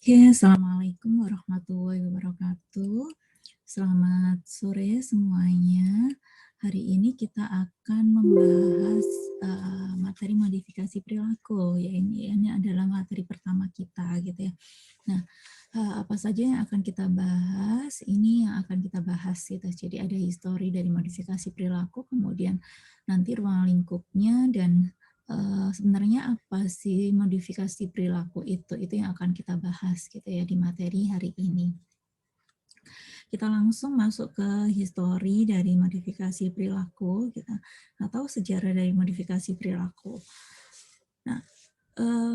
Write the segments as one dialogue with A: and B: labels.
A: Oke, Assalamualaikum warahmatullahi wabarakatuh. Selamat sore semuanya. Hari ini kita akan membahas materi modifikasi perilaku. Ya, ini adalah materi pertama kita, gitu ya. Nah, apa saja yang akan kita bahas? Ini yang akan kita bahas, gitu. Jadi ada histori dari modifikasi perilaku, kemudian nanti ruang lingkupnya dan sebenarnya apa sih modifikasi perilaku itu yang akan kita bahas gitu ya di materi hari ini. Kita langsung masuk ke histori dari modifikasi perilaku gitu, atau sejarah dari modifikasi perilaku. Nah,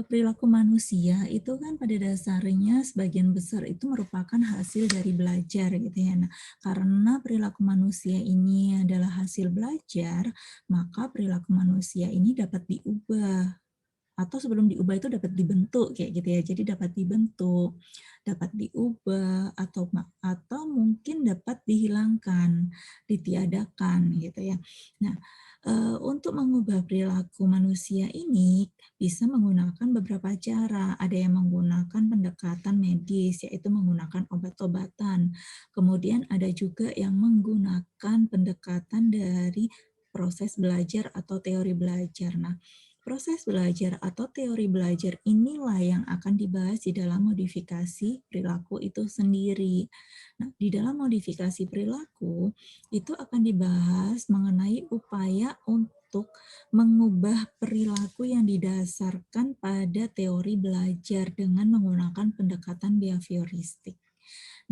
A: perilaku manusia itu kan pada dasarnya sebagian besar itu merupakan hasil dari belajar gitu ya. Nah, karena perilaku manusia ini adalah hasil belajar, maka perilaku manusia ini dapat diubah atau sebelum diubah itu dapat dibentuk kayak gitu ya. Jadi dapat dibentuk, dapat diubah atau mungkin dapat dihilangkan, ditiadakan gitu ya. Nah, untuk mengubah perilaku manusia ini bisa menggunakan beberapa cara. Ada yang menggunakan pendekatan medis, yaitu menggunakan obat-obatan. Kemudian ada juga yang menggunakan pendekatan dari proses belajar atau teori belajar. Nah, proses belajar atau teori belajar inilah yang akan dibahas di dalam modifikasi perilaku itu sendiri. Nah, di dalam modifikasi perilaku itu akan dibahas mengenai upaya untuk mengubah perilaku yang didasarkan pada teori belajar dengan menggunakan pendekatan behavioristik.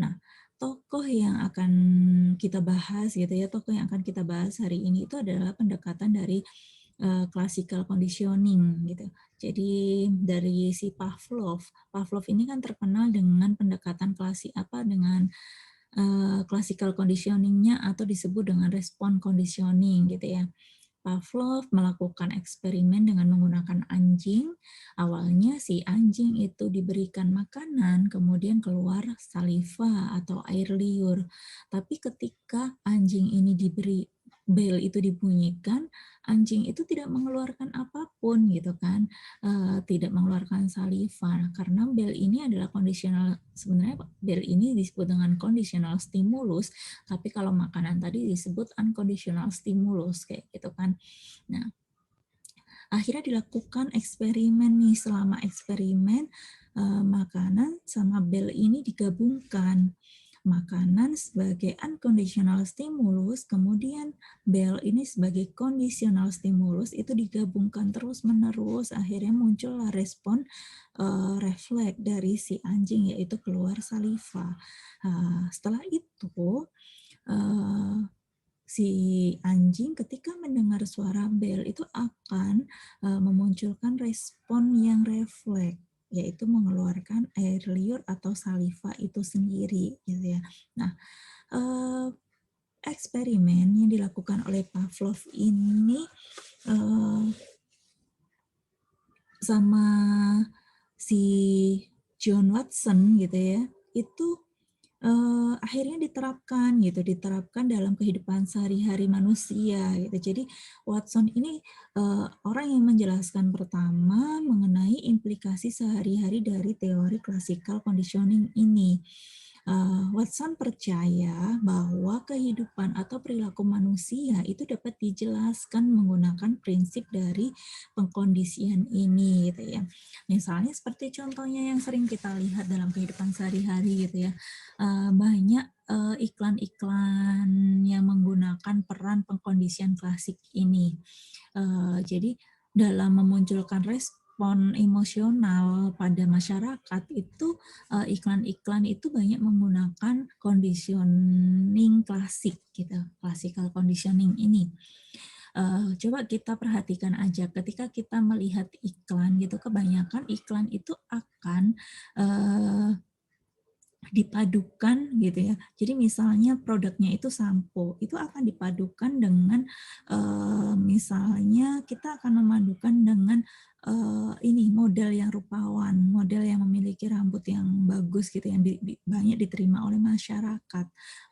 A: Nah, tokoh yang akan kita bahas gitu ya, tokoh yang akan kita bahas hari ini itu adalah pendekatan dari classical conditioning gitu. Jadi dari si Pavlov, Pavlov ini kan terkenal dengan pendekatan dengan classical conditioning-nya atau disebut dengan respon conditioning gitu ya. Pavlov melakukan eksperimen dengan menggunakan anjing. Awalnya si anjing itu diberikan makanan, kemudian keluar saliva atau air liur. Tapi ketika anjing ini diberi bel itu dibunyikan, anjing itu tidak mengeluarkan apapun gitu kan, tidak mengeluarkan saliva karena bel ini adalah kondisional. Sebenarnya bel ini disebut dengan conditional stimulus, tapi kalau makanan tadi disebut unconditional stimulus kayak gitu kan. Nah, akhirnya dilakukan eksperimen nih. Selama eksperimen, makanan sama bel ini digabungkan. Makanan sebagai unconditional stimulus, kemudian bel ini sebagai conditional stimulus, itu digabungkan terus-menerus, akhirnya muncullah respon refleks dari si anjing, yaitu keluar saliva. Setelah itu, si anjing ketika mendengar suara bel itu akan memunculkan respon yang refleks, yaitu mengeluarkan air liur atau saliva itu sendiri gitu ya. Nah, eksperimen yang dilakukan oleh Pavlov ini sama si John Watson gitu ya, itu akhirnya diterapkan dalam kehidupan sehari-hari manusia gitu. Jadi Watson ini orang yang menjelaskan pertama mengenai implikasi sehari-hari dari teori classical conditioning ini. Watson percaya bahwa kehidupan atau perilaku manusia itu dapat dijelaskan menggunakan prinsip dari pengkondisian ini gitu ya. Misalnya seperti contohnya yang sering kita lihat dalam kehidupan sehari-hari gitu ya. Banyak iklan-iklan yang menggunakan peran pengkondisian klasik ini. Jadi dalam memunculkan respon emosional pada masyarakat itu, iklan-iklan itu banyak menggunakan conditioning klasik gitu, classical conditioning ini. Coba kita perhatikan aja ketika kita melihat iklan gitu, kebanyakan iklan itu akan dipadukan gitu ya. Jadi misalnya produknya itu sampo, itu akan dipadukan dengan misalnya kita akan memadukan dengan ini model yang rupawan, model yang memiliki rambut yang bagus gitu yang banyak diterima oleh masyarakat,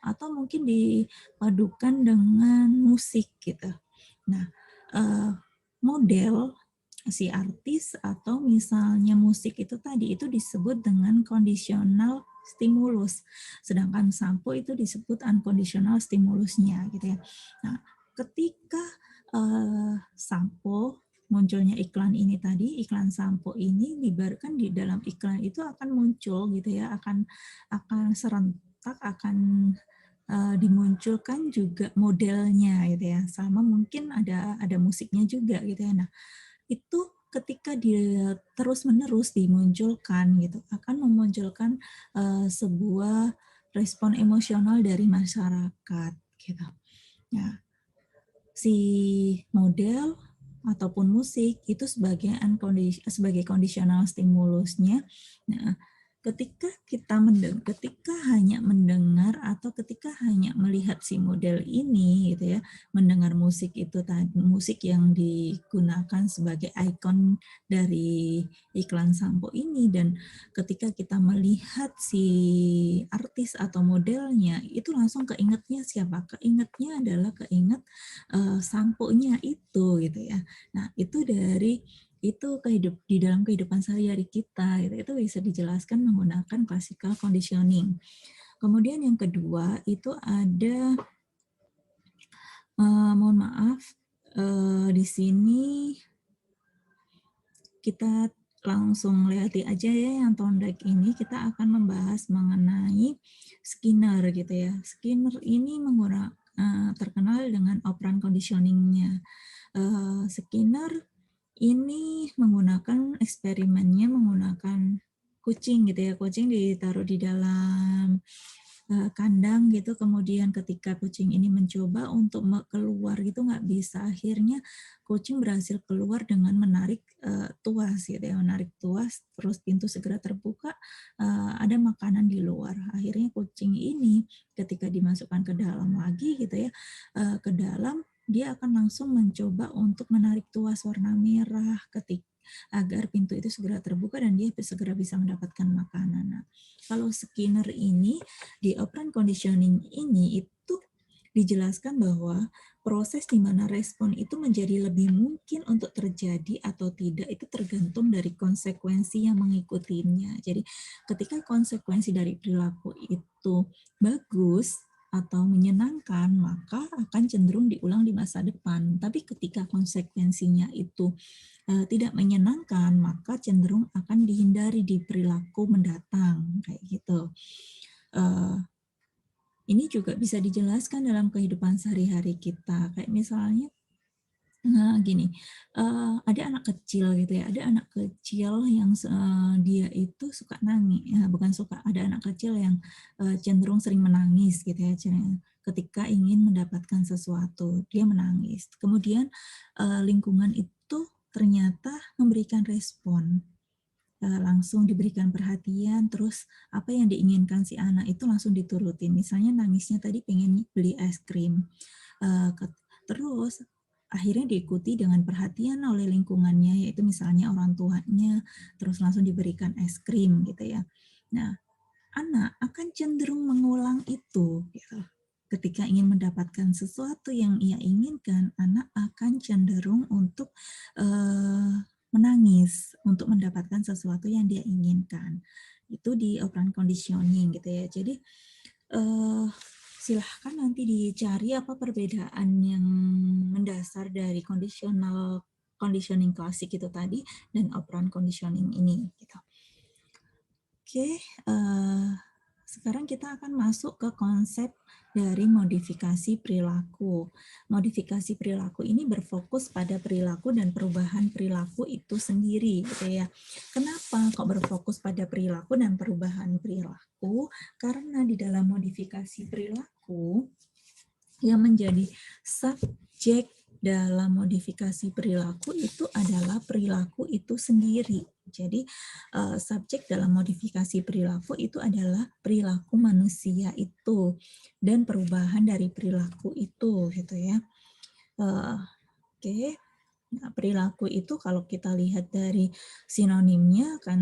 A: atau mungkin dipadukan dengan musik gitu. Nah, model si artis atau misalnya musik itu tadi itu disebut dengan conditional stimulus, sedangkan sampo itu disebut unconditional stimulusnya gitu ya. Nah, ketika sampo munculnya iklan ini tadi, iklan sampo ini dibiarkan di dalam iklan itu akan muncul gitu ya, akan serentak, akan dimunculkan juga modelnya gitu ya, sama mungkin ada musiknya juga gitu ya. Nah, itu ketika dia terus-menerus dimunculkan gitu, akan memunculkan sebuah respon emosional dari masyarakat gitu. Nah, si model ataupun musik itu sebagai conditional stimulusnya. Nah, ketika hanya mendengar atau ketika hanya melihat si model ini gitu ya, mendengar musik itu tadi, musik yang digunakan sebagai ikon dari iklan sampo ini, dan ketika kita melihat si artis atau modelnya itu langsung keingetnya siapa? Keingetnya adalah keinget sampo-nya itu gitu ya. Nah, itu di dalam kehidupan sehari-hari kita gitu. Itu bisa dijelaskan menggunakan classical conditioning. Kemudian yang kedua itu ada mohon maaf di sini kita langsung lihati aja ya yang Thorndike ini. Kita akan membahas mengenai Skinner gitu ya. Skinner ini terkenal dengan operant conditioning-nya. Skinner ini menggunakan eksperimennya menggunakan kucing gitu ya. Kucing ditaruh di dalam kandang gitu, kemudian ketika kucing ini mencoba untuk keluar gitu nggak bisa, akhirnya kucing berhasil keluar dengan menarik tuas gitu ya, menarik tuas, terus pintu segera terbuka, ada makanan di luar. Akhirnya kucing ini ketika dimasukkan ke dalam lagi gitu ya, ke dalam, dia akan langsung mencoba untuk menarik tuas warna merah agar pintu itu segera terbuka dan dia segera bisa mendapatkan makanan. Nah, kalau Skinner ini di operant conditioning ini itu dijelaskan bahwa proses di mana respon itu menjadi lebih mungkin untuk terjadi atau tidak itu tergantung dari konsekuensi yang mengikutinya. Jadi ketika konsekuensi dari perilaku itu bagus atau menyenangkan, maka akan cenderung diulang di masa depan. Tapi ketika konsekuensinya itu tidak menyenangkan, maka cenderung akan dihindari di perilaku mendatang, kayak gitu. Ini juga bisa dijelaskan dalam kehidupan sehari-hari kita, kayak misalnya gini, ada anak kecil gitu ya, ada anak kecil yang dia itu suka nangis, bukan suka, ada anak kecil yang cenderung sering menangis gitu ya, ketika ingin mendapatkan sesuatu, dia menangis. Kemudian lingkungan itu ternyata memberikan respon, langsung diberikan perhatian, terus apa yang diinginkan si anak itu langsung diturutin. Misalnya nangisnya tadi pengen beli es krim, terus akhirnya diikuti dengan perhatian oleh lingkungannya, yaitu misalnya orang tuanya, terus langsung diberikan es krim gitu ya. Nah, anak akan cenderung mengulang itu gitu. Ketika ingin mendapatkan sesuatu yang ia inginkan, anak akan cenderung untuk menangis untuk mendapatkan sesuatu yang dia inginkan. Itu di operant conditioning gitu ya. Jadi silahkan nanti dicari apa perbedaan yang mendasar dari conditioning klasik itu tadi dan operant conditioning ini gitu. Oke, sekarang kita akan masuk ke konsep dari modifikasi perilaku. Modifikasi perilaku ini berfokus pada perilaku dan perubahan perilaku itu sendiri, gitu ya. Kenapa kok berfokus pada perilaku dan perubahan perilaku? Karena di dalam modifikasi perilaku yang menjadi subjek dalam modifikasi perilaku itu adalah perilaku itu sendiri. Jadi subjek dalam modifikasi perilaku itu adalah perilaku manusia itu dan perubahan dari perilaku itu, gitu ya. Oke. Nah, perilaku itu kalau kita lihat dari sinonimnya akan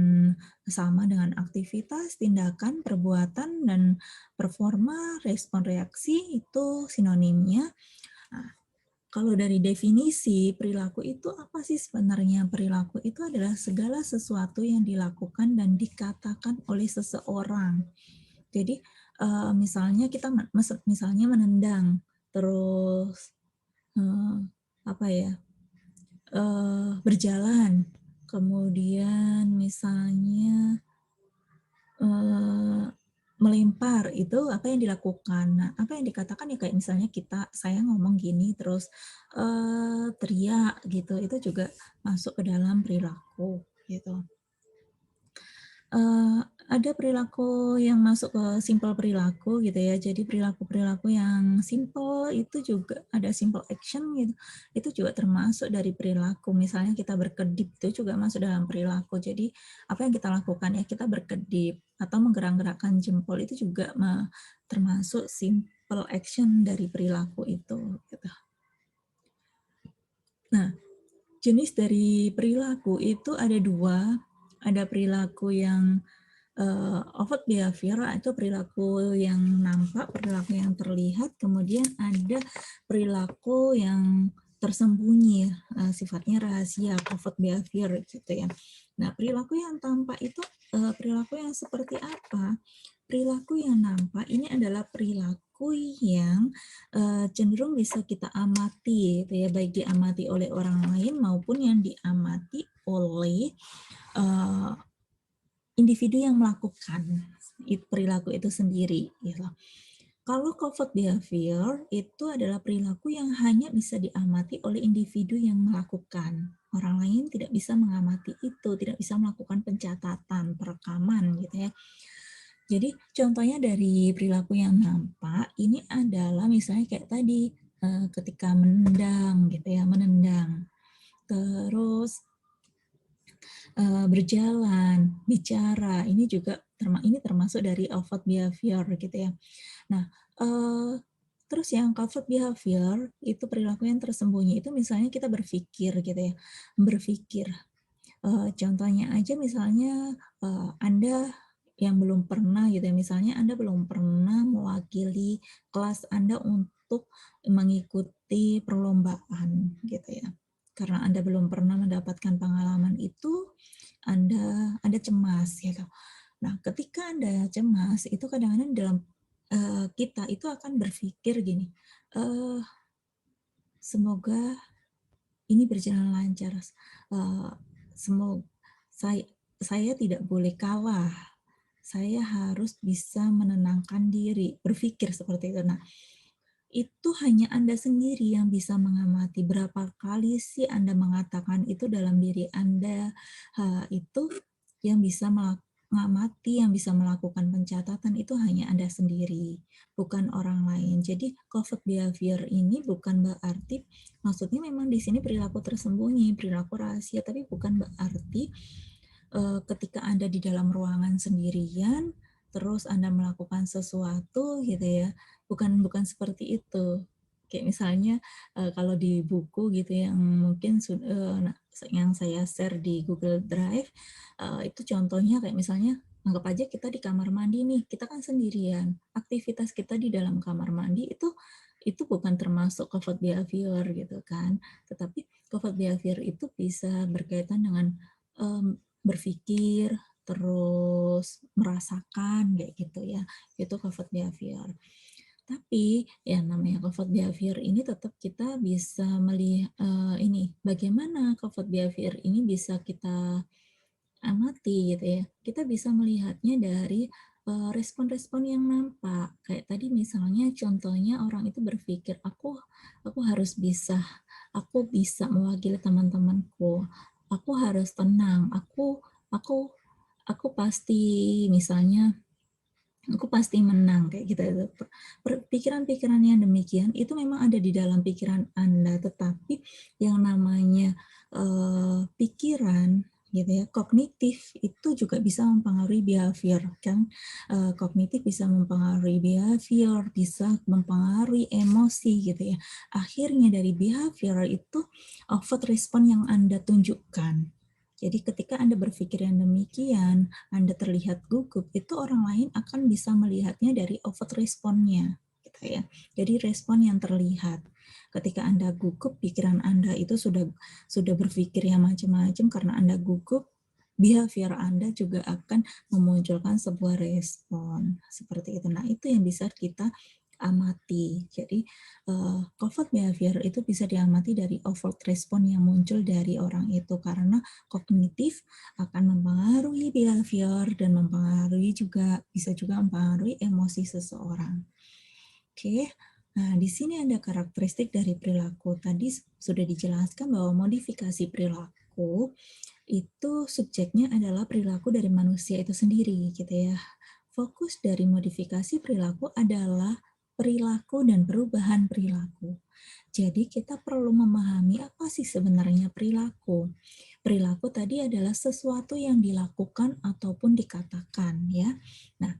A: sama dengan aktivitas, tindakan, perbuatan, dan performa, respon reaksi itu sinonimnya. Nah, Kalau dari definisi perilaku itu apa sih sebenarnya? Perilaku itu adalah segala sesuatu yang dilakukan dan dikatakan oleh seseorang. Jadi misalnya kita misalnya menendang, terus apa ya? Berjalan, kemudian misalnya melempar, itu apa yang dilakukan. Nah, apa yang dikatakan ya kayak misalnya saya ngomong gini terus teriak gitu, itu juga masuk ke dalam perilaku gitu. Ada perilaku yang masuk ke simple perilaku gitu ya. Jadi perilaku-perilaku yang simple itu juga ada simple action gitu. Itu juga termasuk dari perilaku. Misalnya kita berkedip itu juga masuk dalam perilaku. Jadi apa yang kita lakukan ya kita berkedip atau menggerak-gerakkan jempol itu juga termasuk simple action dari perilaku itu gitu. Nah, jenis dari perilaku itu ada dua. Ada perilaku yang overt behavior itu perilaku yang nampak, perilaku yang terlihat, kemudian ada perilaku yang tersembunyi, sifatnya rahasia, covert behavior gitu ya. Nah, perilaku yang tampak itu perilaku yang seperti apa? Perilaku yang nampak ini adalah perilaku yang cenderung bisa kita amati, gitu ya, baik diamati oleh orang lain maupun yang diamati oleh individu yang melakukan perilaku itu sendiri. Gitu. Kalau covert behavior itu adalah perilaku yang hanya bisa diamati oleh individu yang melakukan. Orang lain tidak bisa mengamati itu, tidak bisa melakukan pencatatan, perekaman gitu ya. Jadi contohnya dari perilaku yang nampak ini adalah misalnya kayak tadi ketika menendang gitu ya, menendang. Terus berjalan, bicara, ini juga ini termasuk dari overt behavior gitu ya. Nah, terus yang covert behavior itu perilaku yang tersembunyi itu misalnya kita berpikir gitu ya, berpikir. Contohnya aja misalnya Anda yang belum pernah gitu ya, misalnya Anda belum pernah mewakili kelas Anda untuk mengikuti perlombaan gitu ya. Karena Anda belum pernah mendapatkan pengalaman itu, Anda cemas gitu. Nah, ketika Anda cemas itu kadang-kadang dalam kita itu akan berpikir gini, semoga ini berjalan lancar. Semoga saya tidak boleh kalah. Saya harus bisa menenangkan diri, berpikir seperti itu. Nah, itu hanya Anda sendiri yang bisa mengamati berapa kali sih Anda mengatakan itu dalam diri Anda. Itu yang bisa mengamati, yang bisa melakukan pencatatan itu hanya Anda sendiri, bukan orang lain. Jadi covert behavior ini bukan berarti, maksudnya memang di sini perilaku tersembunyi, perilaku rahasia, tapi bukan berarti ketika Anda di dalam ruangan sendirian, terus Anda melakukan sesuatu gitu ya, bukan seperti itu. Kayak misalnya kalau di buku gitu yang mungkin yang saya share di Google Drive, itu contohnya kayak misalnya anggap aja kita di kamar mandi nih, kita kan sendirian. Aktivitas kita di dalam kamar mandi itu bukan termasuk covert behavior gitu kan. Tetapi covert behavior itu bisa berkaitan dengan berpikir, terus merasakan kayak gitu ya. Itu covert behavior. Tapi yang namanya covert behavior ini tetap kita bisa melihat ini bagaimana covert behavior ini bisa kita amati gitu ya. Kita bisa melihatnya dari respon-respon yang nampak. Kayak tadi misalnya contohnya orang itu berpikir aku bisa mewakili teman-temanku. Aku harus tenang. Aku pasti misalnya aku pasti menang kayak gitu. Pikiran-pikiran yang demikian itu memang ada di dalam pikiran Anda, tetapi yang namanya pikiran gitu ya, kognitif itu juga bisa mempengaruhi behavior kan. Kognitif bisa mempengaruhi behavior, bisa mempengaruhi emosi gitu ya. Akhirnya dari behavior itu overt respon yang Anda tunjukkan. Jadi ketika Anda berpikir yang demikian, Anda terlihat gugup, itu orang lain akan bisa melihatnya dari overt responnya, gitu ya. Jadi respon yang terlihat. Ketika Anda gugup, pikiran Anda itu sudah berpikir yang macam-macam karena Anda gugup, behavior Anda juga akan memunculkan sebuah respon seperti itu. Nah, itu yang bisa kita amati. Jadi, covert behavior itu bisa diamati dari overt respon yang muncul dari orang itu karena kognitif akan mempengaruhi behavior dan mempengaruhi juga bisa juga mempengaruhi emosi seseorang. Oke. Nah, di sini ada karakteristik dari perilaku. Tadi sudah dijelaskan bahwa modifikasi perilaku itu subjeknya adalah perilaku dari manusia itu sendiri, gitu ya. Fokus dari modifikasi perilaku adalah perilaku dan perubahan perilaku. Jadi kita perlu memahami apa sih sebenarnya perilaku. Perilaku tadi adalah sesuatu yang dilakukan ataupun dikatakan, ya. Nah,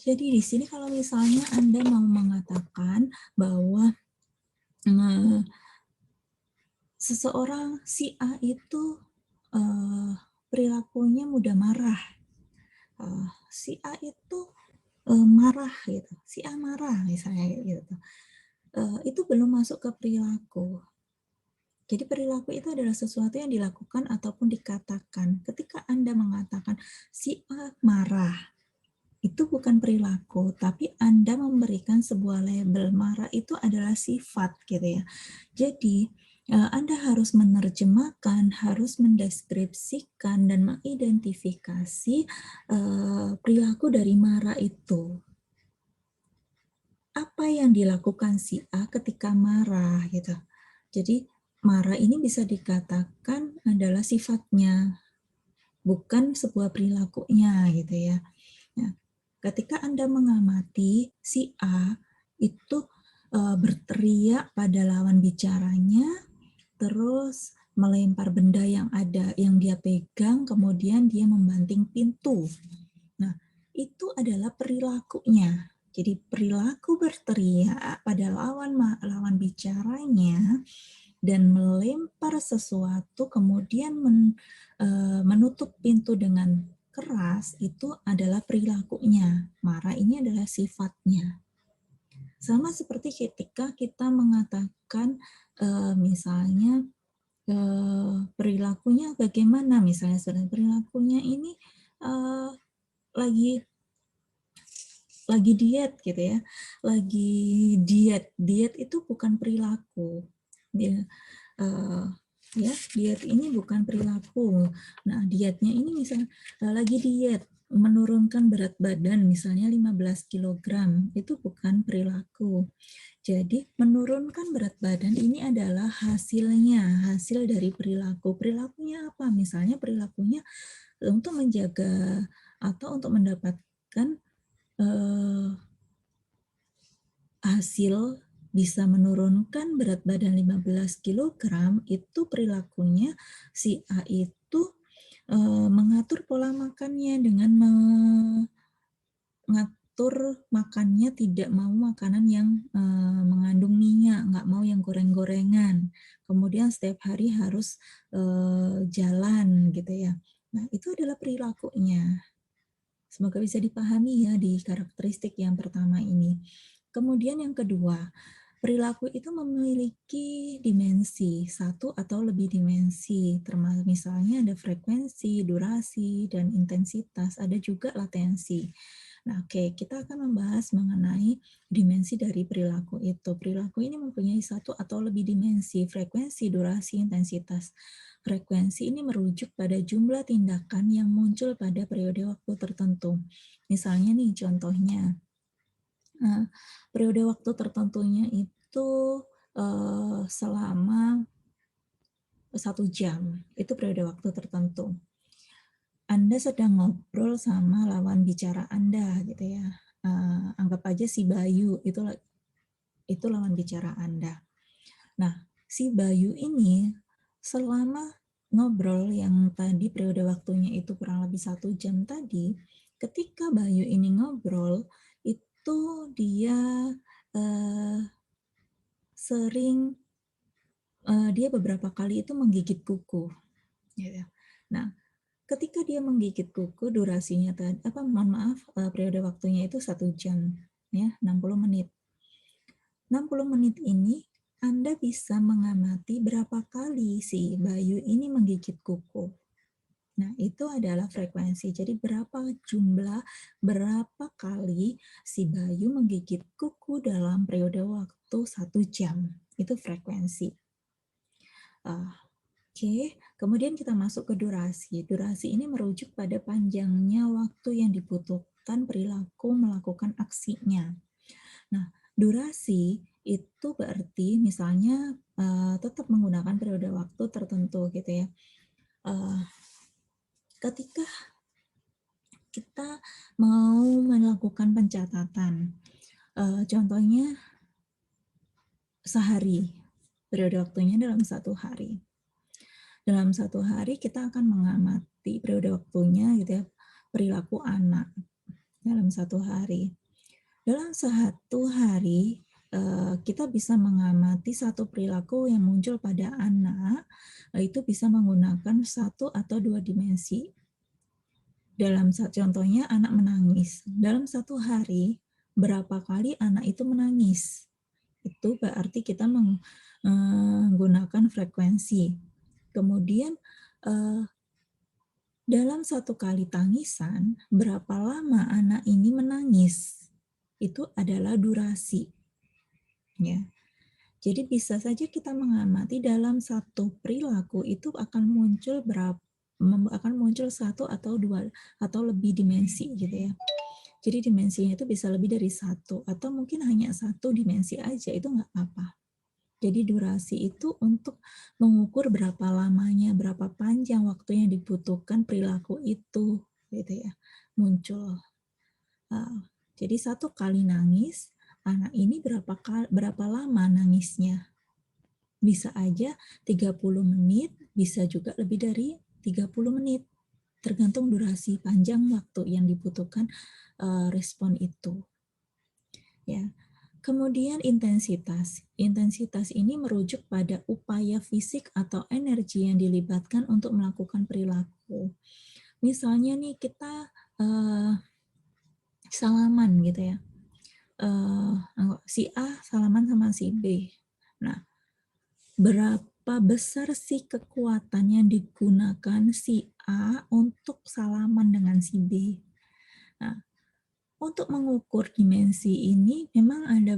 A: jadi di sini kalau misalnya Anda mau mengatakan bahwa seseorang si A itu perilakunya mudah marah, si A itu marah gitu, si A marah misalnya gitu, itu belum masuk ke perilaku. Jadi perilaku itu adalah sesuatu yang dilakukan ataupun dikatakan. Ketika Anda mengatakan si A marah, itu bukan perilaku, tapi Anda memberikan sebuah label. Marah itu adalah sifat gitu ya. Jadi Anda harus menerjemahkan, harus mendeskripsikan dan mengidentifikasi perilaku dari marah itu. Apa yang dilakukan si A ketika marah gitu. Jadi marah ini bisa dikatakan adalah sifatnya, bukan sebuah perilakunya gitu ya. Nah, ketika Anda mengamati si A itu berteriak pada lawan bicaranya, terus melempar benda yang ada yang dia pegang, kemudian dia membanting pintu. Nah, itu adalah perilakunya. Jadi perilaku berteriak pada lawan bicaranya dan melempar sesuatu kemudian menutup pintu dengan keras itu adalah perilakunya. Marah ini adalah sifatnya. Sama seperti ketika kita mengatakan misalnya perilakunya bagaimana, misalnya perilakunya ini lagi diet gitu ya, lagi diet itu bukan perilaku, diet ini bukan perilaku. Nah, dietnya ini misalnya lagi diet, menurunkan berat badan misalnya 15 kg, itu bukan perilaku. Jadi menurunkan berat badan ini adalah hasil dari perilaku. Perilakunya apa? Misalnya perilakunya untuk menjaga atau untuk mendapatkan hasil bisa menurunkan berat badan 15 kg, itu perilakunya si A itu mengatur pola makannya dengan mengatur makannya, tidak mau makanan yang mengandung minyak, nggak mau yang goreng-gorengan. Kemudian setiap hari harus jalan gitu ya. Nah, itu adalah perilakunya. Semoga bisa dipahami ya di karakteristik yang pertama ini. Kemudian yang kedua, perilaku itu memiliki dimensi, satu atau lebih dimensi, termasuk misalnya ada frekuensi, durasi, dan intensitas, ada juga latensi. Nah, oke, kita akan membahas mengenai dimensi dari perilaku itu. Perilaku ini mempunyai satu atau lebih dimensi, frekuensi, durasi, intensitas. Frekuensi ini merujuk pada jumlah tindakan yang muncul pada periode waktu tertentu. Misalnya nih, contohnya, periode waktu tertentunya itu selama 1 jam, itu periode waktu tertentu. Anda sedang ngobrol sama lawan bicara Anda gitu ya. Anggap aja si Bayu itu lawan bicara Anda. Nah, si Bayu ini selama ngobrol yang tadi periode waktunya itu kurang lebih 1 jam tadi, ketika Bayu ini ngobrol, itu dia sering dia beberapa kali itu menggigit kuku. Gitu. Nah, ketika dia menggigit kuku, durasinya periode waktunya itu 1 jam, ya, 60 menit. 60 menit ini Anda bisa mengamati berapa kali si Bayu ini menggigit kuku. Nah, itu adalah frekuensi. Jadi berapa kali si Bayu menggigit kuku dalam periode waktu 1 jam. Itu frekuensi. Oke, kemudian kita masuk ke durasi. Durasi ini merujuk pada panjangnya waktu yang dibutuhkan perilaku melakukan aksinya. Nah, durasi itu berarti misalnya tetap menggunakan periode waktu tertentu gitu ya. Ketika kita mau melakukan pencatatan, contohnya sehari, periode waktunya dalam 1 hari. Dalam 1 hari kita akan mengamati periode waktunya gitu ya, perilaku anak dalam 1 hari. Dalam 1 hari kita bisa mengamati satu perilaku yang muncul pada anak, itu bisa menggunakan 1 atau 2 dimensi. Dalam contohnya anak menangis. Dalam 1 hari berapa kali anak itu menangis? Itu berarti kita menggunakan frekuensi. Kemudian dalam 1 kali tangisan, berapa lama anak ini menangis? Itu adalah durasi. Ya. Jadi bisa saja kita mengamati dalam satu perilaku itu akan muncul 1 atau 2 atau lebih dimensi gitu ya. Jadi dimensinya itu bisa lebih dari 1 atau mungkin hanya 1 dimensi aja, itu nggak apa-apa. Jadi durasi itu untuk mengukur berapa lamanya, berapa panjang waktu yang dibutuhkan perilaku itu, gitu ya, muncul. Jadi 1 kali nangis, anak ini berapa lama nangisnya? Bisa aja 30 menit, bisa juga lebih dari 30 menit. Tergantung durasi panjang waktu yang dibutuhkan respon itu. Ya. Kemudian intensitas. Intensitas ini merujuk pada upaya fisik atau energi yang dilibatkan untuk melakukan perilaku. Misalnya nih kita salaman gitu ya. Si A salaman sama si B. Nah, berapa besar sih kekuatan yang digunakan si A untuk salaman dengan si B? Nah, untuk mengukur dimensi ini memang ada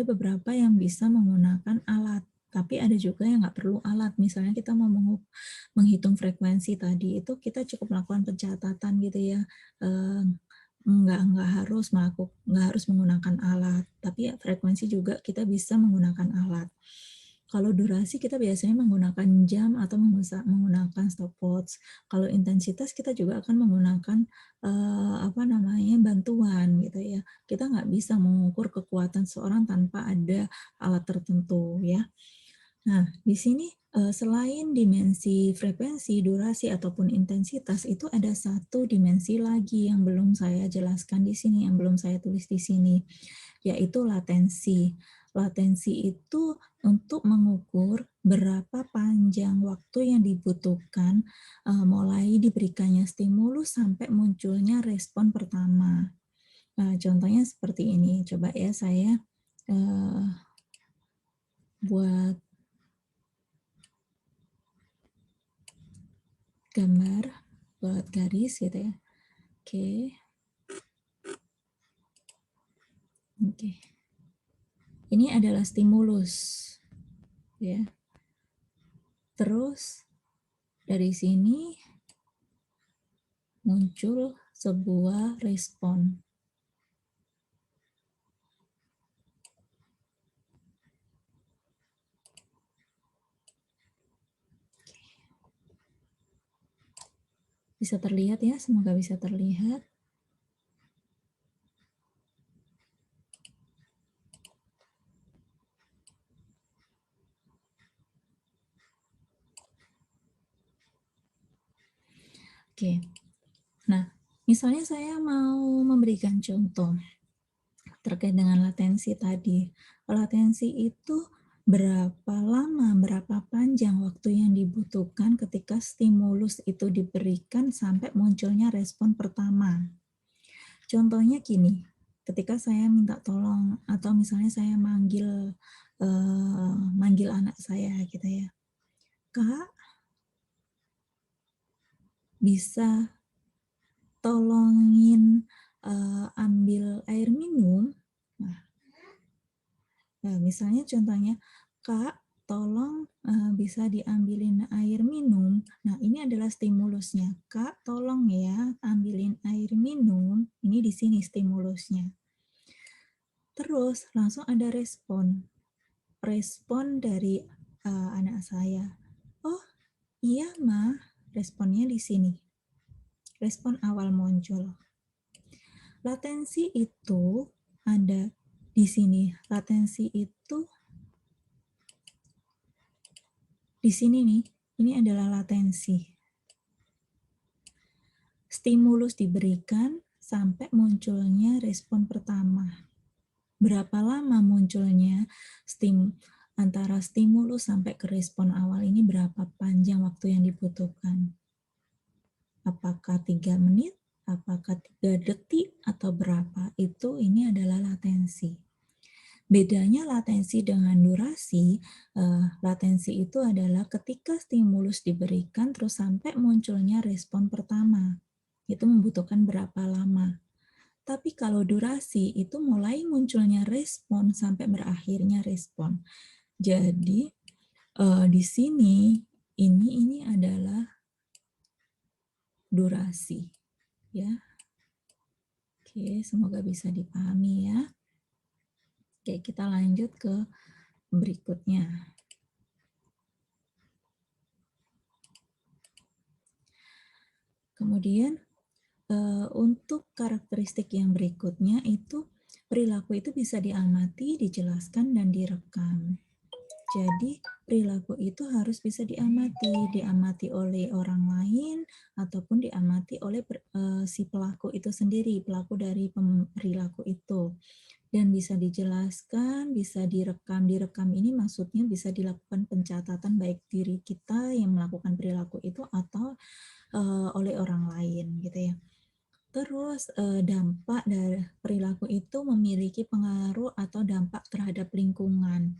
A: beberapa yang bisa menggunakan alat, tapi ada juga yang nggak perlu alat. Misalnya kita mau menghitung frekuensi tadi, itu kita cukup melakukan pencatatan gitu ya, nggak harus menggunakan alat, tapi ya, frekuensi juga kita bisa menggunakan alat. Kalau durasi kita biasanya menggunakan jam atau menggunakan stopwatch. Kalau intensitas kita juga akan menggunakan bantuan gitu ya. Kita nggak bisa mengukur kekuatan seorang tanpa ada alat tertentu ya. Nah, di sini selain dimensi frekuensi, durasi, ataupun intensitas, itu ada satu dimensi lagi yang belum saya jelaskan di sini, yang belum saya tulis di sini, yaitu latensi. Latensi itu untuk mengukur berapa panjang waktu yang dibutuhkan mulai diberikannya stimulus sampai munculnya respon pertama. Contohnya seperti ini. Coba ya saya buat gambar, buat garis gitu ya. Oke. Ini adalah stimulus. Ya. Terus dari sini muncul sebuah respon. Bisa terlihat ya, semoga bisa terlihat. Oke. Nah, misalnya saya mau memberikan contoh terkait dengan latensi tadi. Latensi itu berapa lama, berapa panjang waktu yang dibutuhkan ketika stimulus itu diberikan sampai munculnya respon pertama. Contohnya gini, ketika saya minta tolong atau misalnya saya manggil anak saya gitu ya, Kak, bisa tolongin ambil air minum. Nah, misalnya contohnya, Kak, tolong bisa diambilin air minum. Nah, ini adalah stimulusnya. Kak, tolong ya ambilin air minum. Ini di sini stimulusnya. Terus langsung ada respon. Respon dari anak saya. Oh, iya, Ma. Responnya di sini. Respon awal muncul. Latensi itu ada di sini. Latensi itu di sini nih. Ini adalah latensi. Stimulus diberikan sampai munculnya respon pertama. Berapa lama munculnya antara stimulus sampai ke respon awal ini, berapa panjang waktu yang dibutuhkan? Apakah 3 menit, apakah 3 detik, atau berapa? Ini adalah latensi. Bedanya latensi dengan durasi, latensi itu adalah ketika stimulus diberikan terus sampai munculnya respon pertama. Itu membutuhkan berapa lama. Tapi kalau durasi itu mulai munculnya respon sampai berakhirnya respon. Jadi di sini ini adalah durasi, ya. Oke, semoga bisa dipahami ya. Oke, kita lanjut ke berikutnya. Kemudian untuk karakteristik yang berikutnya itu perilaku itu bisa diamati, dijelaskan, dan direkam. Jadi perilaku itu harus bisa diamati oleh orang lain ataupun diamati oleh si pelaku itu sendiri, pelaku dari perilaku itu. Dan bisa dijelaskan, bisa direkam. Direkam ini maksudnya bisa dilakukan pencatatan baik diri kita yang melakukan perilaku itu atau oleh orang lain gitu ya. Terus dampak dari perilaku itu memiliki pengaruh atau dampak terhadap lingkungan.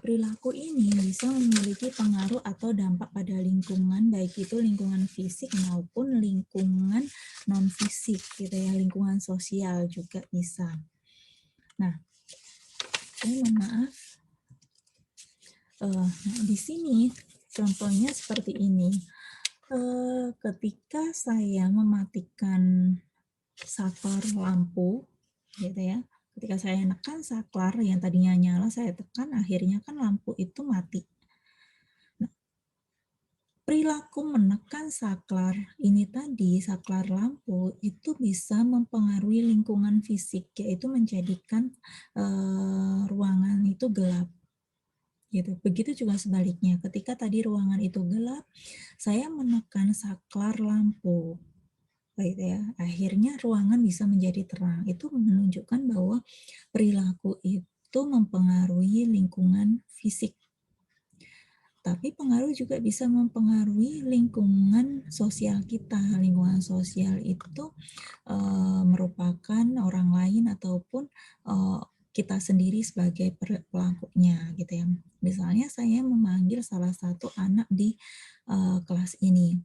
A: Perilaku ini bisa memiliki pengaruh atau dampak pada lingkungan, baik itu lingkungan fisik maupun lingkungan non-fisik gitu ya, lingkungan sosial juga bisa. Nah, mohon maaf. Di sini contohnya seperti ini. Ketika saya mematikan saklar lampu, gitu ya. Ketika saya menekan saklar yang tadinya nyala, saya tekan, akhirnya kan lampu itu mati. Nah, perilaku menekan saklar ini tadi, saklar lampu, itu bisa mempengaruhi lingkungan fisik, yaitu menjadikan ruangan itu gelap. Gitu. Begitu juga sebaliknya, ketika tadi ruangan itu gelap, saya menekan saklar lampu, gitu ya. Akhirnya ruangan bisa menjadi terang. Itu menunjukkan bahwa perilaku itu mempengaruhi lingkungan fisik. Tapi pengaruh juga bisa mempengaruhi lingkungan sosial kita. Lingkungan sosial itu merupakan orang lain ataupun kita sendiri sebagai pelakunya gitu ya. Misalnya saya memanggil salah satu anak di kelas ini.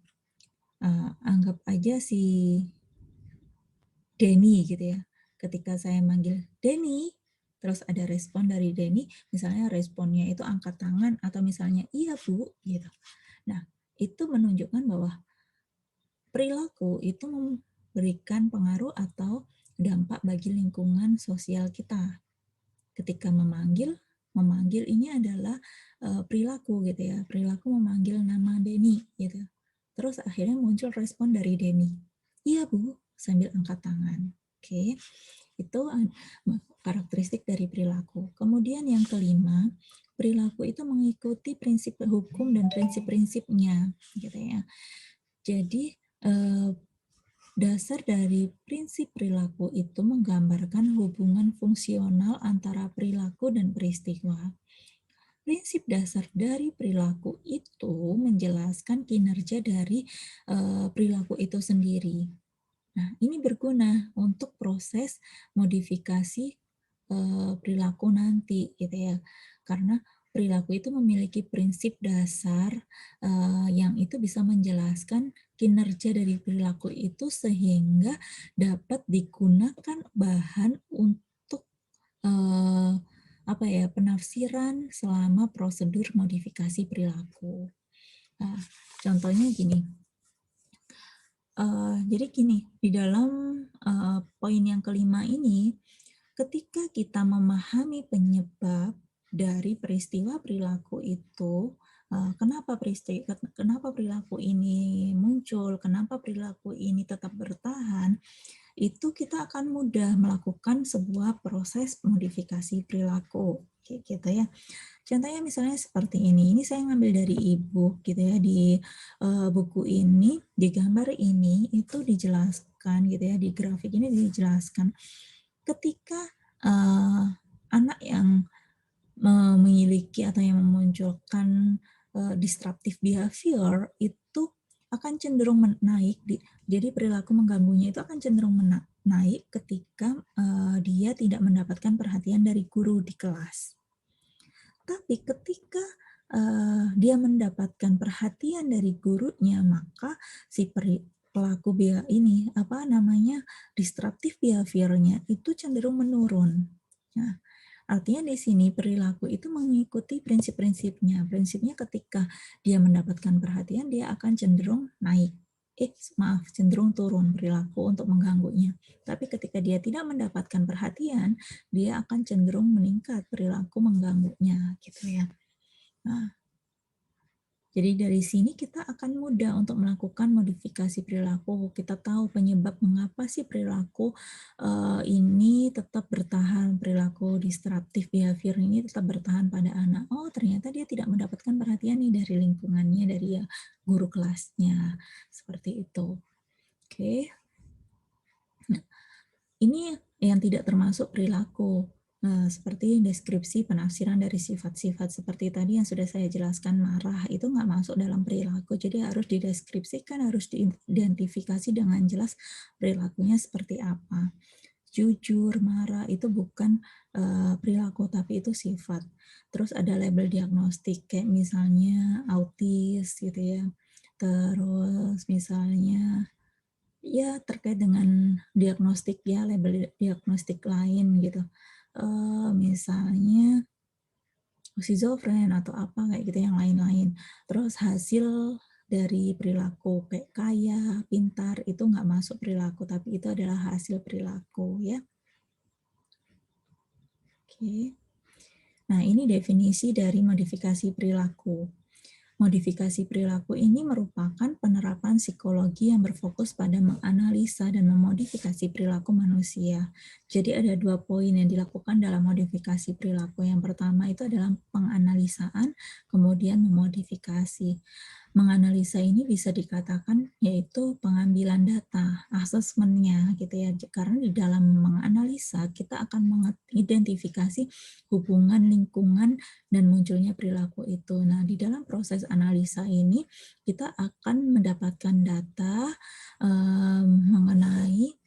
A: Anggap aja si Denny gitu ya. Ketika saya manggil Denny, terus ada respon dari Denny, misalnya responnya itu angkat tangan atau misalnya iya Bu gitu. Nah, itu menunjukkan bahwa perilaku itu memberikan pengaruh atau dampak bagi lingkungan sosial kita. Ketika memanggil ini adalah perilaku gitu ya. Perilaku memanggil nama Denny gitu. Terus akhirnya muncul respon dari Denny. Iya Bu, sambil angkat tangan. Oke. Itu karakteristik dari perilaku. Kemudian yang kelima, perilaku itu mengikuti prinsip hukum dan prinsip-prinsipnya gitu ya. Jadi dasar dari prinsip perilaku itu menggambarkan hubungan fungsional antara perilaku dan peristiwa. Prinsip dasar dari perilaku itu menjelaskan kinerja dari perilaku itu sendiri. Nah, ini berguna untuk proses modifikasi perilaku nanti gitu ya. Karena perilaku itu memiliki prinsip dasar yang itu bisa menjelaskan kinerja dari perilaku itu sehingga dapat digunakan bahan untuk penafsiran selama prosedur modifikasi perilaku. Nah, contohnya gini. Jadi gini, di dalam poin yang kelima ini, ketika kita memahami penyebab dari peristiwa perilaku itu, kenapa perilaku ini muncul, kenapa perilaku ini tetap bertahan, itu kita akan mudah melakukan sebuah proses modifikasi perilaku, kayak gitu ya. Contohnya misalnya seperti ini saya ngambil dari e-book gitu ya, di buku ini, di gambar ini itu dijelaskan gitu ya, di grafik ini dijelaskan ketika anak yang memiliki atau yang memunculkan disruptive behavior itu akan cenderung naik, jadi perilaku mengganggunya itu akan cenderung naik ketika dia tidak mendapatkan perhatian dari guru di kelas. Tapi ketika dia mendapatkan perhatian dari gurunya, maka si pelaku disruptive behavior-nya itu cenderung menurun. Nah, artinya di sini perilaku itu mengikuti prinsip-prinsipnya. Prinsipnya ketika dia mendapatkan perhatian, dia akan cenderung naik. Cenderung turun perilaku untuk mengganggunya. Tapi ketika dia tidak mendapatkan perhatian, dia akan cenderung meningkat perilaku mengganggunya, gitu ya. Nah, jadi dari sini kita akan mudah untuk melakukan modifikasi perilaku. Kita tahu penyebab mengapa sih perilaku ini tetap bertahan, perilaku disruptive behavior ini tetap bertahan pada anak. Oh, ternyata dia tidak mendapatkan perhatian nih dari lingkungannya, dari guru kelasnya. Seperti itu. Oke. Nah, ini yang tidak termasuk perilaku. Seperti deskripsi penafsiran dari sifat-sifat seperti tadi yang sudah saya jelaskan, marah itu nggak masuk dalam perilaku, jadi harus dideskripsikan, harus diidentifikasi dengan jelas perilakunya seperti apa. Jujur, marah itu bukan perilaku, tapi itu sifat. Terus ada label diagnostik, kayak misalnya autis gitu ya. Terus misalnya ya terkait dengan diagnostik ya, label diagnostik lain gitu. Misalnya schizofren atau apa kayak gitu yang lain-lain. Terus hasil dari perilaku kayak kaya, pintar itu nggak masuk perilaku, tapi itu adalah hasil perilaku ya. Oke. Nah, ini definisi dari modifikasi perilaku. Modifikasi perilaku ini merupakan penerapan psikologi yang berfokus pada menganalisa dan memodifikasi perilaku manusia. Jadi ada 2 poin yang dilakukan dalam modifikasi perilaku. Yang pertama itu adalah penganalisaan, kemudian memodifikasi. Menganalisa ini bisa dikatakan yaitu pengambilan data, asesmennya gitu ya. Karena di dalam menganalisa kita akan mengidentifikasi hubungan lingkungan dan munculnya perilaku itu. Nah, di dalam proses analisa ini kita akan mendapatkan data mengenai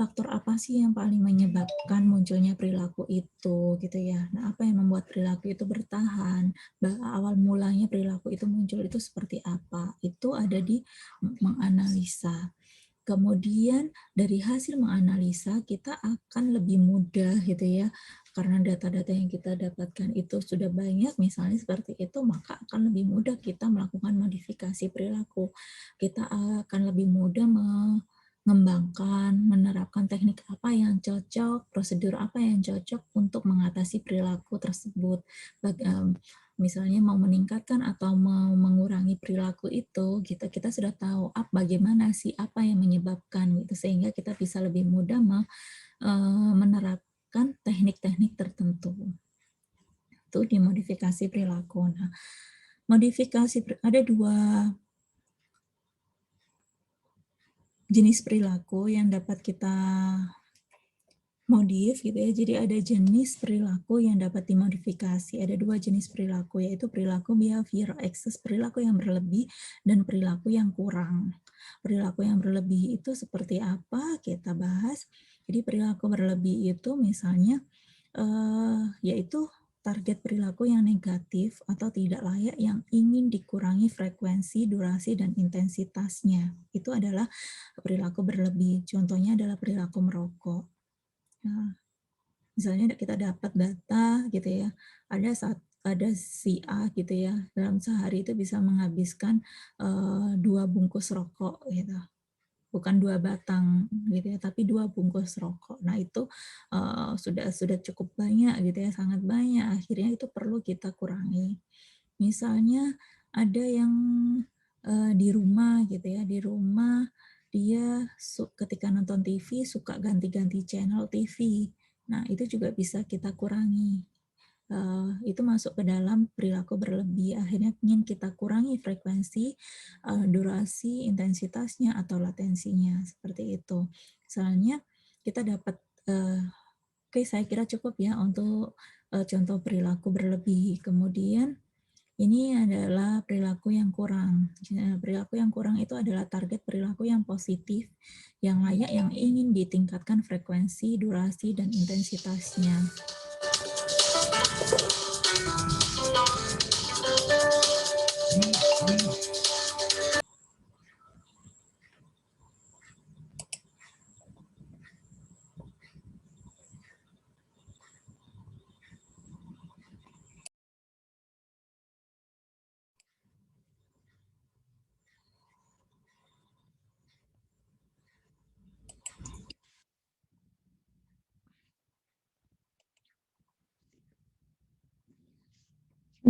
A: faktor apa sih yang paling menyebabkan munculnya perilaku itu gitu ya. Nah, apa yang membuat perilaku itu bertahan? Awal mulanya perilaku itu muncul itu seperti apa? Itu ada di menganalisa. Kemudian dari hasil menganalisa kita akan lebih mudah gitu ya, karena data-data yang kita dapatkan itu sudah banyak misalnya seperti itu, maka akan lebih mudah kita melakukan modifikasi perilaku. Kita akan lebih mudah mengembangkan, menerapkan teknik apa yang cocok, prosedur apa yang cocok untuk mengatasi perilaku tersebut. Misalnya mau meningkatkan atau mau mengurangi perilaku itu, kita sudah tahu bagaimana sih apa yang menyebabkan gitu, sehingga kita bisa lebih mudah menerapkan teknik-teknik tertentu. Itu dimodifikasi perilaku. Nah, ada 2 jenis perilaku yang dapat kita modif gitu ya. Jadi ada jenis perilaku yang dapat dimodifikasi. Ada 2 jenis perilaku, yaitu perilaku behavior excess, perilaku yang berlebih, dan perilaku yang kurang. Perilaku yang berlebih itu seperti apa? Kita bahas. Jadi perilaku berlebih itu misalnya yaitu target perilaku yang negatif atau tidak layak yang ingin dikurangi frekuensi, durasi, dan intensitasnya. Itu adalah perilaku berlebih. Contohnya adalah perilaku merokok. Nah, misalnya kita dapat data gitu ya, ada si A gitu ya, dalam sehari itu bisa menghabiskan 2 bungkus rokok gitu. Bukan 2 batang gitu ya, tapi 2 bungkus rokok. Nah itu sudah cukup banyak gitu ya, sangat banyak. Akhirnya itu perlu kita kurangi. Misalnya ada yang di rumah gitu ya, di rumah dia ketika nonton TV suka ganti-ganti channel TV. Nah itu juga bisa kita kurangi. Itu masuk ke dalam perilaku berlebih. Akhirnya ingin kita kurangi frekuensi, durasi, intensitasnya, atau latensinya, seperti itu. Misalnya kita dapat, oke saya kira cukup ya untuk contoh perilaku berlebih. Kemudian ini adalah perilaku yang kurang. Perilaku yang kurang itu adalah target perilaku yang positif, yang layak, yang ingin ditingkatkan frekuensi, durasi, dan intensitasnya.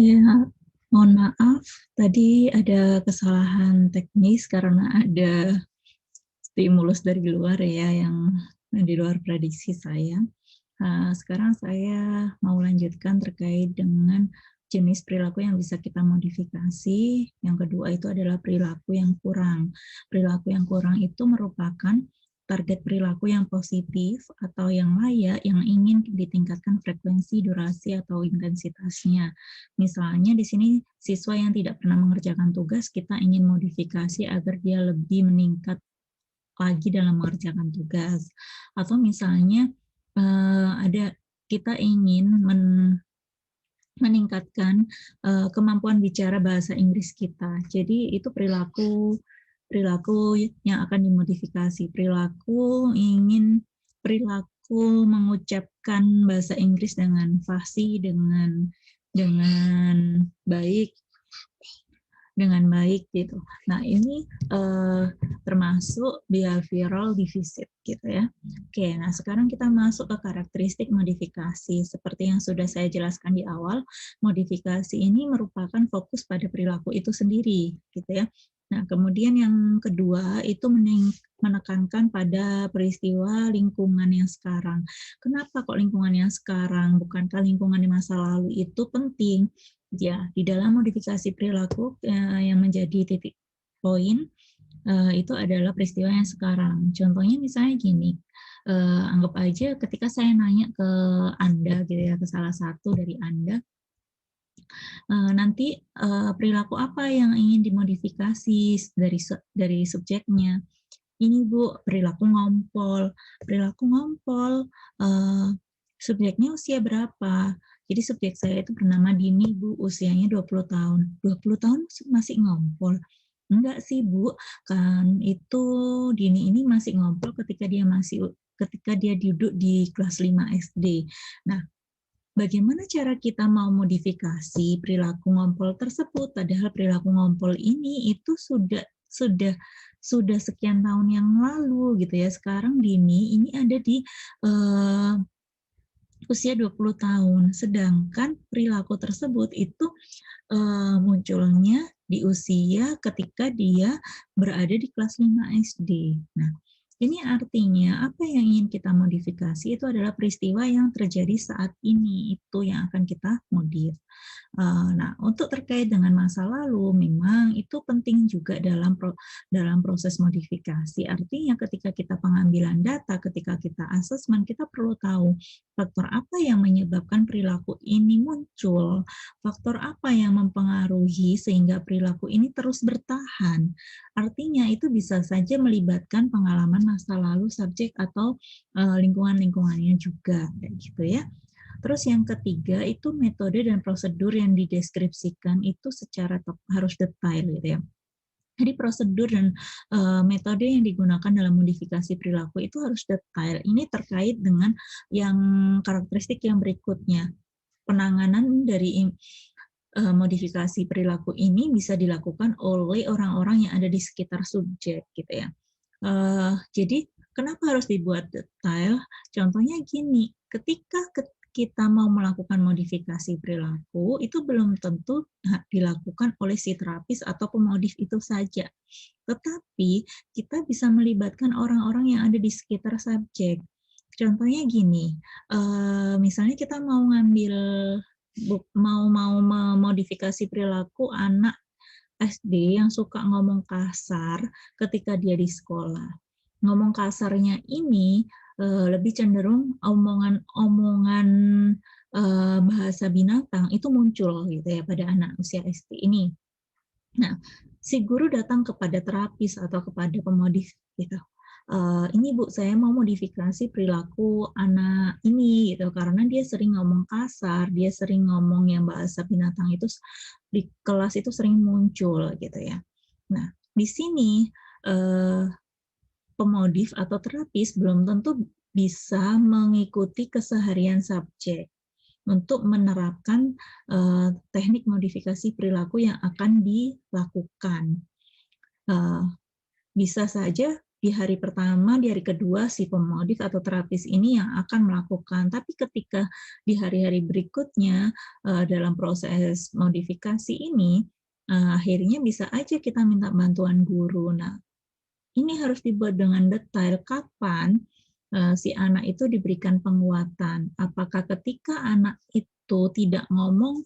A: Ya, mohon maaf, tadi ada kesalahan teknis karena ada stimulus dari luar ya, yang di luar prediksi saya. Sekarang saya mau lanjutkan terkait dengan jenis perilaku yang bisa kita modifikasi. Yang kedua itu adalah perilaku yang kurang. Perilaku yang kurang itu merupakan target perilaku yang positif atau yang layak yang ingin ditingkatkan frekuensi, durasi, atau intensitasnya. Misalnya di sini siswa yang tidak pernah mengerjakan tugas, kita ingin modifikasi agar dia lebih meningkat lagi dalam mengerjakan tugas. Atau misalnya ada kita ingin meningkatkan kemampuan bicara bahasa Inggris kita. Jadi itu perilaku yang akan dimodifikasi. Perilaku mengucapkan bahasa Inggris dengan fasih, dengan baik, gitu. Nah ini termasuk behavioral deficit gitu ya. Oke, nah sekarang kita masuk ke karakteristik modifikasi. Seperti yang sudah saya jelaskan di awal, modifikasi ini merupakan fokus pada perilaku itu sendiri gitu ya. Nah kemudian yang kedua itu menekankan pada peristiwa lingkungan yang sekarang. Kenapa kok lingkungan yang sekarang? Bukankah lingkungan di masa lalu itu penting? Ya, di dalam modifikasi perilaku yang menjadi titik poin itu adalah peristiwa yang sekarang. Contohnya misalnya gini, anggap aja ketika saya nanya ke Anda gitu ya, ke salah satu dari Anda, nanti perilaku apa yang ingin dimodifikasi dari subjeknya. Ini Bu, perilaku ngompol. Perilaku ngompol, subjeknya usia berapa? Jadi subjek saya itu bernama Dini Bu, usianya 20 tahun. 20 tahun masih ngompol? Enggak sih Bu, kan itu Dini ini masih ngompol ketika dia duduk di kelas 5 SD. Nah, bagaimana cara kita mau modifikasi perilaku ngompol tersebut? Padahal perilaku ngompol ini itu sudah sekian tahun yang lalu gitu ya. Sekarang Dini ini ada di usia 20 tahun. Sedangkan perilaku tersebut itu munculnya di usia ketika dia berada di kelas 5 SD. Nah, Ini artinya apa yang ingin kita modifikasi itu adalah peristiwa yang terjadi saat ini, itu yang akan kita modif. Nah, untuk terkait dengan masa lalu, memang itu penting juga dalam proses modifikasi. Artinya ketika kita pengambilan data, ketika kita asesmen, kita perlu tahu faktor apa yang menyebabkan perilaku ini muncul, faktor apa yang mempengaruhi sehingga perilaku ini terus bertahan. Artinya itu bisa saja melibatkan pengalaman masa lalu subjek atau lingkungan-lingkungannya juga, kayak gitu ya. Terus yang ketiga itu metode dan prosedur yang dideskripsikan itu secara harus detail gitu ya. Jadi prosedur dan metode yang digunakan dalam modifikasi perilaku itu harus detail. Ini terkait dengan yang karakteristik yang berikutnya. Penanganan dari modifikasi perilaku ini bisa dilakukan oleh orang-orang yang ada di sekitar subjek gitu ya. Jadi kenapa harus dibuat detail? Contohnya gini, ketika kita mau melakukan modifikasi perilaku, itu belum tentu dilakukan oleh si terapis atau pemodif itu saja. Tetapi kita bisa melibatkan orang-orang yang ada di sekitar subjek. Contohnya gini, misalnya kita mau ngambil mau memodifikasi perilaku anak SD yang suka ngomong kasar ketika dia di sekolah. Ngomong kasarnya ini lebih cenderung omongan-omongan bahasa binatang itu muncul gitu ya pada anak usia SD ini. Nah, si guru datang kepada terapis atau kepada pemodif gitu. Ini Bu, saya mau modifikasi perilaku anak ini gitu karena dia sering ngomong kasar, dia sering ngomong yang bahasa binatang itu di kelas itu sering muncul gitu ya. Nah, di sini pemodif atau terapis belum tentu bisa mengikuti keseharian subjek untuk menerapkan teknik modifikasi perilaku yang akan dilakukan. Bisa saja di hari pertama, di hari kedua si pemodif atau terapis ini yang akan melakukan. Tapi ketika di hari-hari berikutnya dalam proses modifikasi ini, akhirnya bisa aja kita minta bantuan guru. Nah, ini harus dibuat dengan detail kapan si anak itu diberikan penguatan. Apakah ketika anak itu tidak ngomong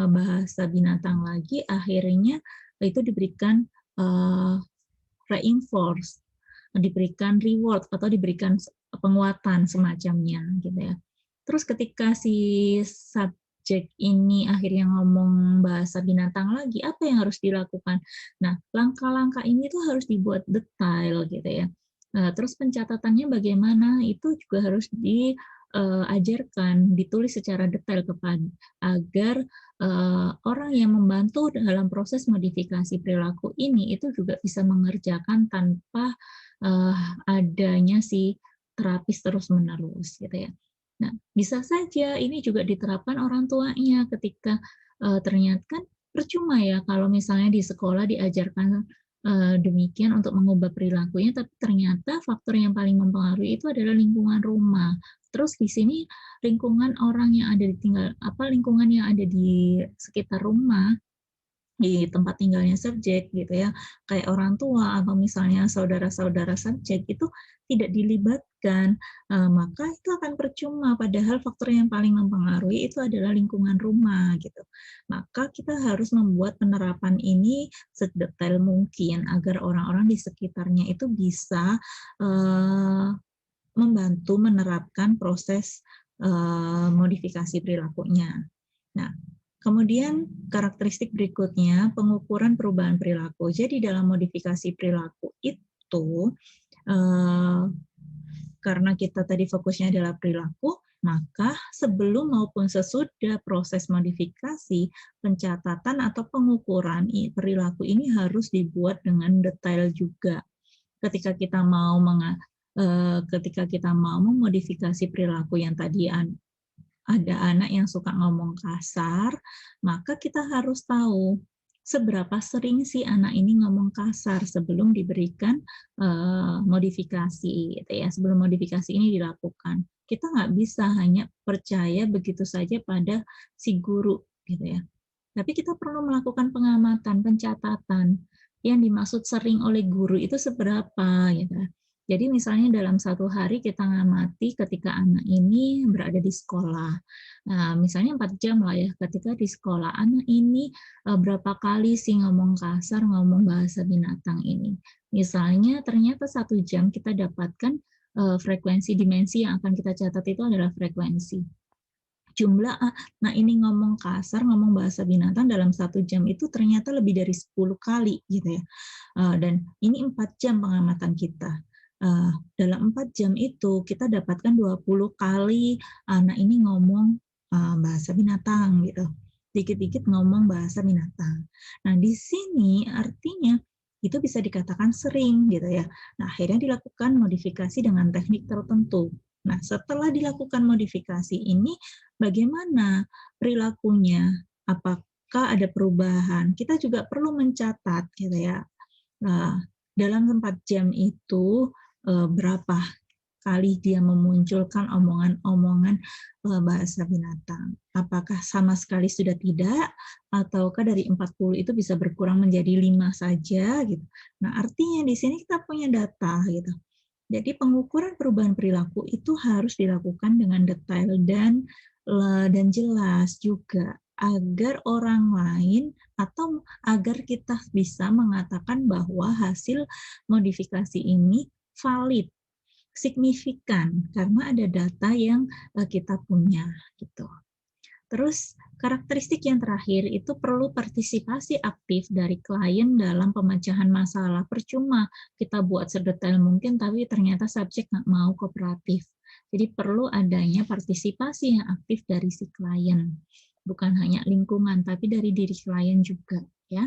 A: bahasa binatang lagi, akhirnya itu diberikan reinforce, diberikan reward atau diberikan penguatan semacamnya gitu ya. Terus ketika si subjek ini akhirnya ngomong bahasa binatang lagi, apa yang harus dilakukan? Nah, langkah-langkah ini tuh harus dibuat detail gitu ya. Terus pencatatannya bagaimana? Itu juga harus diajarkan, ditulis secara detail agar orang yang membantu dalam proses modifikasi perilaku ini itu juga bisa mengerjakan tanpa adanya si terapis terus-menerus gitu ya. Nah, bisa saja ini juga diterapkan orang tuanya ketika ternyata kan percuma ya kalau misalnya di sekolah diajarkan demikian untuk mengubah perilakunya, tapi ternyata faktor yang paling mempengaruhi itu adalah lingkungan rumah. Terus di sini lingkungan yang ada di sekitar rumah, di tempat tinggalnya subjek gitu ya, kayak orang tua atau misalnya saudara-saudara subjek itu tidak dilibatkan, maka itu akan percuma padahal faktor yang paling mempengaruhi itu adalah lingkungan rumah gitu. Maka kita harus membuat penerapan ini sedetail mungkin agar orang-orang di sekitarnya itu bisa, membantu menerapkan proses modifikasi perilakunya. Nah, kemudian karakteristik berikutnya pengukuran perubahan perilaku. Jadi dalam modifikasi perilaku itu karena kita tadi fokusnya adalah perilaku, maka sebelum maupun sesudah proses modifikasi, pencatatan atau pengukuran perilaku ini harus dibuat dengan detail juga. Ketika kita mau memodifikasi perilaku yang tadi ada anak yang suka ngomong kasar, maka kita harus tahu seberapa sering sih anak ini ngomong kasar sebelum diberikan modifikasi, gitu ya. Sebelum modifikasi ini dilakukan, kita nggak bisa hanya percaya begitu saja pada si guru, gitu ya. Tapi kita perlu melakukan pengamatan, pencatatan. Yang dimaksud sering oleh guru itu seberapa, gitu. Jadi misalnya dalam satu hari kita ngamati ketika anak ini berada di sekolah. Nah, misalnya 4 jam lah ya, ketika di sekolah anak ini berapa kali sih ngomong kasar, ngomong bahasa binatang ini. Misalnya ternyata 1 jam kita dapatkan frekuensi dimensi yang akan kita catat itu adalah frekuensi. Jumlah nah ini ngomong kasar, ngomong bahasa binatang dalam 1 jam itu ternyata lebih dari 10 kali gitu ya. Dan ini 4 jam pengamatan kita. Dalam 4 jam itu kita dapatkan 20 kali anak ini ngomong bahasa binatang gitu. Dikit-dikit ngomong bahasa binatang. Nah, di sini artinya itu bisa dikatakan sering gitu ya. Nah, akhirnya dilakukan modifikasi dengan teknik tertentu. Nah, setelah dilakukan modifikasi ini, bagaimana perilakunya? Apakah ada perubahan? Kita juga perlu mencatat gitu ya. Nah, dalam 4 jam itu berapa kali dia memunculkan omongan-omongan bahasa binatang. Apakah sama sekali sudah tidak, ataukah dari 40 itu bisa berkurang menjadi 5 saja gitu. Nah, artinya di sini kita punya data gitu. Jadi pengukuran perubahan perilaku itu harus dilakukan dengan detail dan jelas juga agar orang lain atau agar kita bisa mengatakan bahwa hasil modifikasi ini valid, signifikan karena ada data yang kita punya gitu. Terus karakteristik yang terakhir itu perlu partisipasi aktif dari klien dalam pemecahan masalah. Percuma kita buat sedetail mungkin tapi ternyata subjek nggak mau kooperatif. Jadi perlu adanya partisipasi yang aktif dari si klien. Bukan hanya lingkungan tapi dari diri klien juga ya.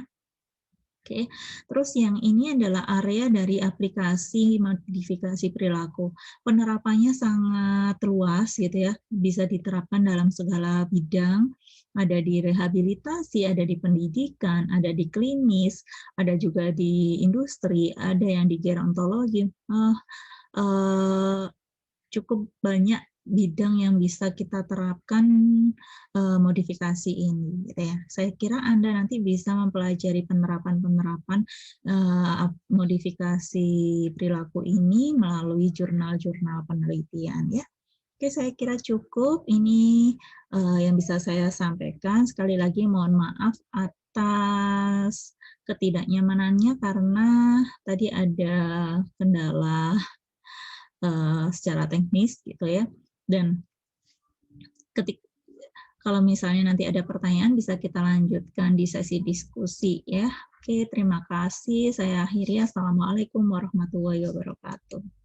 A: Oke, terus yang ini adalah area dari aplikasi modifikasi perilaku. Penerapannya sangat luas gitu ya, bisa diterapkan dalam segala bidang. Ada di rehabilitasi, ada di pendidikan, ada di klinis, ada juga di industri, ada yang di gerontologi. Cukup banyak bidang yang bisa kita terapkan modifikasi ini gitu ya. Saya kira Anda nanti bisa mempelajari penerapan-penerapan modifikasi perilaku ini melalui jurnal-jurnal penelitian ya. Oke, saya kira cukup. Ini yang bisa saya sampaikan. Sekali lagi mohon maaf atas ketidaknyamanannya karena tadi ada kendala secara teknis gitu ya. Dan kalau misalnya nanti ada pertanyaan bisa kita lanjutkan di sesi diskusi ya. Oke, terima kasih. Saya akhiri. Assalamualaikum warahmatullahi wabarakatuh.